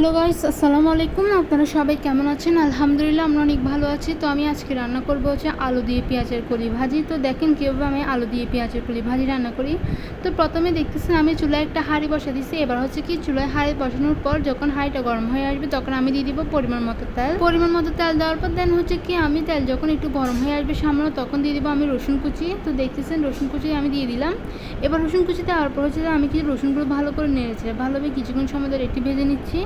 Hello guys, আসসালামু আলাইকুম। আপনারা সবাই কেমন আছেন? আলহামদুলিল্লাহ আমরা অনেক ভালো আছি। তো আমি আজকে রান্না করব হচ্ছে আলু দিয়ে পেঁয়াজের কলি ভাজি। তো দেখেন কীভাবে আমি আলু দিয়ে পেঁয়াজের কলি ভাজি রান্না করি। তো প্রথমে দেখতেছেন আমি চুলায় একটা হাঁড়ি বসা দিয়েছি। এবার হচ্ছে কি চুলায় হাঁড়ি বসানোর পর যখন হাঁড়িটা গরম হয়ে আসবে তখন আমি দিয়ে দিব পরিমাণ মতো তেল দেওয়ার পর দেন হচ্ছে কি আমি তেল যখন একটু গরম হয়ে আসবে সামান্য তখন দিয়ে দিব আমি রসুন কুচি। তো দেখতেছেন রসুন কুচি আমি দিয়ে দিলাম। এবার রসুন কুচি দেওয়ার পর হচ্ছে আমি কিছু রসুনগুলো ভালো করে নেড়েছি, ভালোভাবে কিছুক্ষণ সময় ধরে একটু ভেজে নিচ্ছি।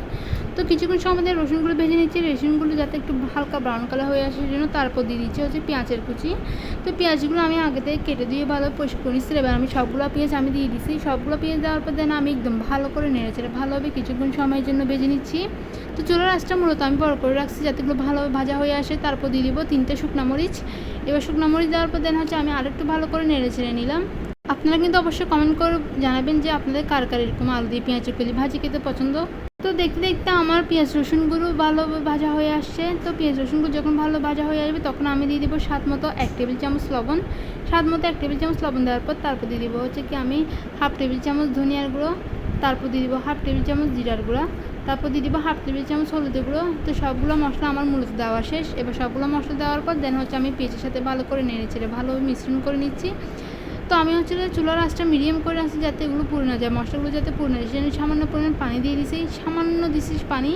তো কিছুক্ষণ সময় ধরে রসুনগুলো ভেজে নিচ্ছি। রসুনগুলো যাতে একটু হালকা ব্রাউন কালার হয়ে আসে সেজন্য তারপর দিয়ে দিচ্ছি হচ্ছে পেঁয়াজের কুচি। তো পেঁয়াজগুলো আমি আগে থেকে কেটে দিয়ে ভালো পরিষ্কার করে নিচ্ছি। এবার আমি সবগুলো পেঁয়াজ আমি দিয়ে দিচ্ছি। সবগুলো পেঁয়াজ দেওয়ার পর দেন আমি একদম ভালো করে নেড়েছি, ভালোভাবে কিছুক্ষণ সময়ের জন্য ভেজে নিচ্ছি। তো চুলার আঁচটা মূলত আমি বড় করে রাখছি যাতে এগুলো ভালোভাবে ভাজা হয়ে আসে। তারপর দিয়ে দিব 3টে শুকনো মরিচ। এবার শুকনো মরিচ দেওয়ার পর দেন হচ্ছে আমি আরেকটু ভালো করে নেড়ে ছেড়ে নিলাম। আপনারা কিন্তু অবশ্যই কমেন্ট করে জানাবেন যে আপনাদের কার কার এরকম আলু দিয়ে পেঁয়াজের কলি ভাজি খেতে পছন্দ। তো দেখতে দেখতে আমার পেঁয়াজ রসুনগুলো ভালো ভাজা হয়ে আসছে। তো পেঁয়াজ রসুনগুলো যখন ভালো ভাজা হয়ে আসবে তখন আমি দিয়ে দেবো স্বাদ মতো 1 টেবিল চামচ লবণ। এক টেবিল চামচ লবণ দেওয়ার পর তারপর দিয়ে দেবো হচ্ছে কি আমি 1/2 টেবিল চামচ ধনিয়ার গুঁড়ো। তারপর দিয়ে দেবো 1/2 টেবিল চামচ জিরার গুঁড়া। তারপর দিয়ে দেবো 1/2 টেবিল চামচ হলুদের গুঁড়ো। তো সবগুলো মশলা আমার মূলত দেওয়া শেষ। এবার সবগুলো মশলা দেওয়ার পর দেন হচ্ছে আমি পেঁয়াজের সাথে ভালো করে নেড়ে চেড়ে ভালোভাবে মিশ্রণ করে নিচ্ছি। তো আমি হচ্ছে চুলার আঁচটা মিডিয়াম করে রাখছি যাতে এগুলো পুড়ে না যায়, মশলাগুলো যাতে পুড়ে না যায় সেজন্য সামান্য পরিমাণ পানি দিয়ে দিছি। সামান্য দিছিস পানি,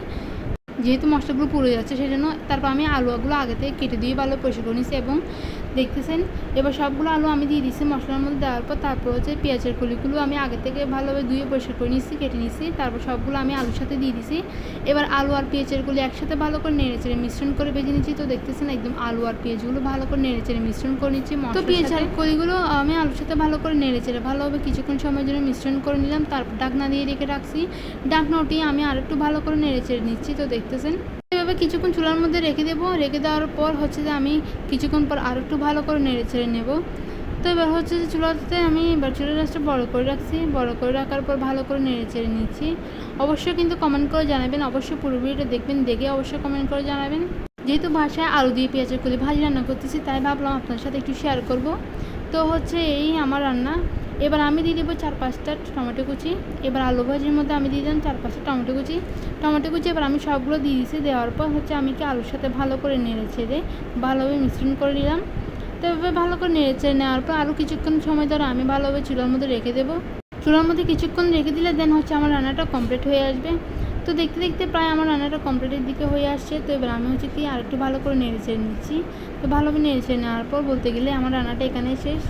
যেহেতু মশলাগুলো পুড়ে যাচ্ছে সেই জন্য। তারপর আমি আলুগুলো আগে থেকে কেটে দিয়ে ভালো পরিষ্কার করে নিয়েছি এবং দেখতেছেন এবার সবগুলো আলু আমি দিয়ে দিচ্ছি মশলার মধ্যে দেওয়ার পর তারপর হচ্ছে পেঁয়াজের কলিগুলো আমি আগে থেকে ভালোভাবে ধুয়ে পরিষ্কার করে নিচ্ছি, কেটে নিচ্ছি। তারপর সবগুলো আমি আলুর সাথে দিয়ে দিছি। এবার আলু আর পেঁয়াজের কলি একসাথে ভালো করে নেড়ে চেড়ে মিশ্রণ করে ভেজে নিচ্ছি। তো দেখতেছেন একদম আলু আর পেঁয়াজগুলো ভালো করে নেড়ে চেড়ে মিশ্রণ করে নিচ্ছি। তো পেঁয়াজের কলিগুলো আমি আলুর সাথে ভালো করে নেড়ে চেড়ে ভালোভাবে কিছুক্ষণ সময়ের জন্য মিশ্রণ করে নিলাম। তারপর ঢাকনা দিয়ে রেখে রাখছি। ঢাকনা উঠিয়ে আমি আরেকটু ভালো করে নেড়ে চেড়ে নিচ্ছি। তো দেখতেছেন এভাবে কিছুক্ষণ চুলার মধ্যে রেখে দেবো। রেখে দেওয়ার পর হচ্ছে যে আমি কিছুক্ষণ পর আরও একটু ভালো করে নেড়ে ছেড়ে নেব। তো এবার হচ্ছে যে চুলাতে আমি এবার চুলার আঁচটা বড় করে রাখছি। বড় করে রাখার পর ভালো করে নেড়ে ছেড়ে নিচ্ছি। অবশ্যই কিন্তু কমেন্ট করে জানাবেন, অবশ্যই পুরো ভিডিওটা দেখবেন, দেখে অবশ্যই কমেন্ট করে জানাবেন। যেহেতু বাসায় আলু দিয়ে পেঁয়াজের কলি ভাজি রান্না করতেছি তাই ভাবলাম আপনার সাথে একটু শেয়ার করব। তো হচ্ছে এই আমার রান্না। এবার আমি দিয়ে দেবো 4-5টা টমেটো কুচি। এবার আলু ভাজির মধ্যে আমি দিয়ে দিলাম 4-5টা টমেটো কুচি। এবার আমি সবগুলো দিয়ে দিয়েছি। দেওয়ার পর হচ্ছে আমি কি আলুর সাথে ভালো করে নেড়ে ছেড়ে ভালোভাবে মিশ্রণ করে নিলাম। তো এভাবে ভালো করে নেড়ে চেড়ে নেওয়ার পর আরও কিছুক্ষণ সময় ধরে আমি ভালোভাবে চুলার মধ্যে রেখে দেবো। চুলার মধ্যে কিছুক্ষণ রেখে দিলে দেন হচ্ছে আমার রান্নাটা কমপ্লিট হয়ে আসবে। তো দেখতে দেখতে প্রায় আমার রান্নাটা কমপ্লিটের দিকে হয়ে আসছে। তো এবার আমি হচ্ছে কি আরেকটু ভালো করে নেড়ে চেড়ে নিচ্ছি। তো ভালোভাবে নেড়ে চেড়ে নেওয়ার পর বলতে গেলে আমার রান্নাটা এখানেই শেষ।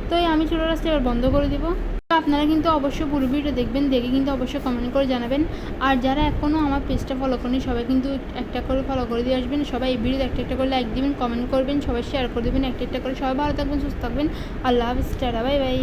তো আমি চুলার আঁচটা এবার বন্ধ করে দেবো। তো আপনারা কিন্তু অবশ্যই পুরো ভিডিও দেখবেন, দেখে কিন্তু অবশ্যই কমেন্ট করে জানাবেন। আর যারা এখনও আমার পেজটা ফলো করেনি সবাই কিন্তু একটা করে ফলো করে দিয়ে আসবেন। সবাই এই ভিডিওতে একটা করে লাইক দিবেন, কমেন্ট করবেন, সবাই শেয়ার করে দেবেন একটা করে। সবাই ভালো থাকবেন, সুস্থ থাকবেন। আল্লাহ হাফেজ, টাটা, বাই বাই।